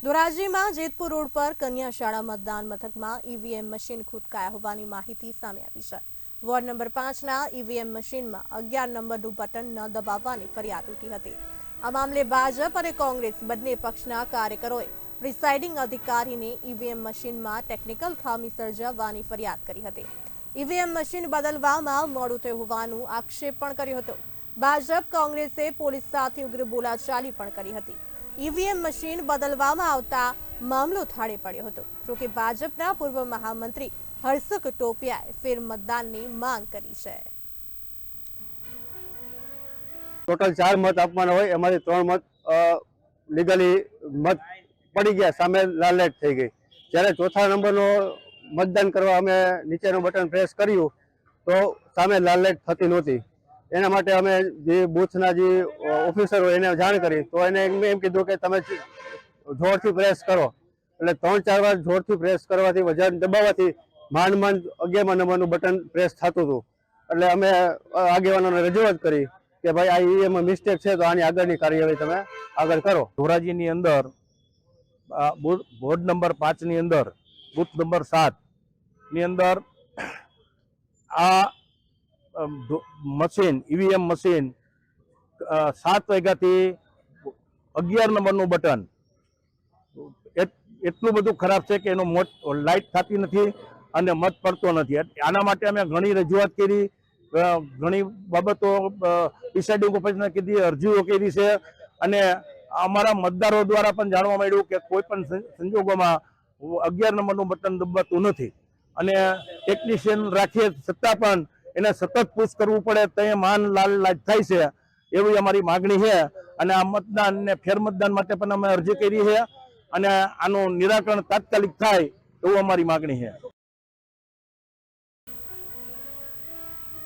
ધોરાજીમાં Jetpur road પર કન્યા શાળા મતદાન મથકમાં ઈવીએમ મશીન ખૂટકાયા હોવાની માહિતી સામે આવી છે। વોર્ડ નંબર 5ના ઈવીએમ મશીનમાં 11 નંબરનું બટન ન દબાવવાની ફરિયાદ ઉઠી હતી। આ મામલે ભાજપ અને કોંગ્રેસ બંને પક્ષના કાર્યકરોએ પ્રિસાઇડિંગ અધિકારીને ઈવીએમ મશીનમાં ટેકનિકલ ખામી સર્જાવવાની ફરિયાદ કરી હતી। ઈવીએમ મશીન બદલવામાં મોડું થયું હોવાનું આક્ષેપ પણ કર્યો હતો। ભાજપ કોંગ્રેસે પોલીસ સાથે ઉગ્ર બોલાચાલી પણ કરી હતી। ઈવીએમ મશીન બદલવામાં આવતા મામલો થાળે પડ્યો હતો। જોકે ભાજપના પૂર્વ મહામંત્રી હર્ષુક ટોપિયાએ ફેર મતદાનની માંગ કરી છે। ટોટલ 4 મત આપવાના હોય, એમાંથી 3 મત લીગલી મત પડી ગયા, સામે લાલ લાઈટ થઈ ગઈ। જ્યારે ચોથા નંબરનો મતદાન કરવા અમે નીચેનું બટન પ્રેસ કર્યું તો સામે લાલ લાઈટ થતી નહોતી। એના માટે અમે જે બૂથના જે ઓફિસર હોય એને જાણ કરી તો એને એમ કીધું કે તમે જોરથી પ્રેસ કરો। એટલે 3-4 વાર જોરથી પ્રેસ કરવાથી, વજન દબાવવાથી માંડ 11મા નંબરનું બટન પ્રેસ થતું હતું। એટલે અમે આગેવાનોને રજૂઆત કરી કે ભાઈ આ ઈવીએમમાં મિસ્ટેક છે તો આની આગળની કાર્યવાહી તમે આગળ કરો। ધોરાજીની અંદર વોર્ડ નંબર 5 ની અંદર બૂથ નંબર 7 ની અંદર આ મશીન ઈવીએમ મશીન 7 વાગ્યાથી 11 નંબરનું બટન એટલું બધું ખરાબ છે કે એનો લાઇટ થતી નથી અને મત પડતો નથી। આના માટે અમે ઘણી રજૂઆત કરી, ઘણી બાબતો પ્રિસાઇડિંગ ઓફિસરને કીધી, અરજીઓ કરી છે અને અમારા મતદારો દ્વારા પણ જાણવા મળ્યું કે કોઈ પણ સંજોગોમાં 11 નંબરનું બટન દબાતું નથી અને ટેકનિશિયન રાખીએ છતાં પણ એને સતત પુશ કરવું પડે તો એ માન લાલ લાઈટ થાય છે, એવી અમારી માગણી છે। અને આ મતદાન ને ફેર મતદાન માટે પણ અમે અરજી કરી છે અને આનું નિરાકરણ તાત્કાલિક થાય એવું અમારી માગણી છે।